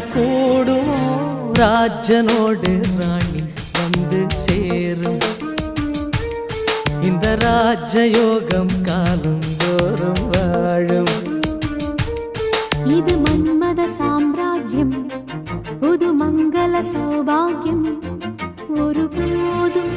கூடுமோ ராஜனோடு ராணி வந்து சேரும் இந்த ராஜயோகம் காலம் தோறும் வாழும் இது மன்மத சாம்ராஜ்யம் புது மங்கள சௌபாகியம் ஒருபோதும்